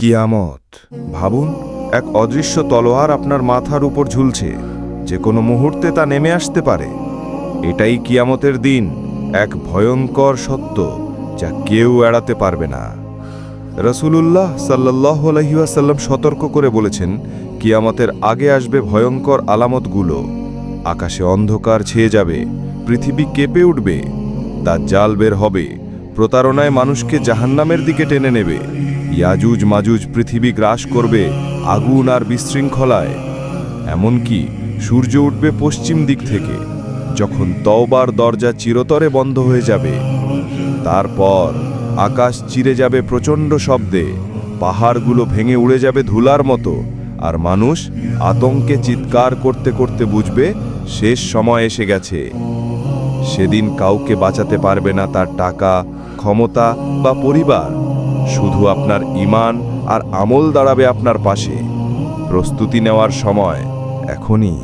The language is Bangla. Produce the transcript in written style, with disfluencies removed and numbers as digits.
কিয়ামত। ভাবুন, এক অদৃশ্য তলোয়ার আপনার মাথার উপর ঝুলছে, যে কোনো মুহূর্তে তা নেমে আসতে পারে। এটাই কিয়ামতের দিন, এক ভয়ঙ্কর সত্য যা কেউ এড়াতে পারবে না। রাসূলুল্লাহ সাল্লাল্লাহু আলাইহি ওয়াসাল্লাম সতর্ক করে বলেছেন, কিয়ামতের আগে আসবে ভয়ঙ্কর আলামতগুলো। আকাশে অন্ধকার ছেয়ে যাবে, পৃথিবী কেঁপে উঠবে, দাজ্জাল বের হবে, প্রতারণায় মানুষকে জাহান্নামের দিকে টেনে নেবে, ইয়াজুজ মাজুজ পৃথিবী গ্রাস করবে আগুন আর বিশৃঙ্খলায়। এমনকি সূর্য উঠবে পশ্চিম দিক থেকে, যখন তওবার দরজা চিরতরে বন্ধ হয়ে যাবে। তারপর আকাশ চিরে যাবে প্রচণ্ড শব্দে, পাহাড়গুলো ভেঙে উড়ে যাবে ধুলার মতো, আর মানুষ আতঙ্কে চিৎকার করতে করতে বুঝবে শেষ সময় এসে গেছে। সেদিন কাউকে বাঁচাতে পারবে না তার টাকা, ক্ষমতা বা পরিবার। শুধু আপনার ঈমান আর আমল দাঁড়াবে আপনার পাশে। প্রস্তুতি নেওয়ার সময় এখনই।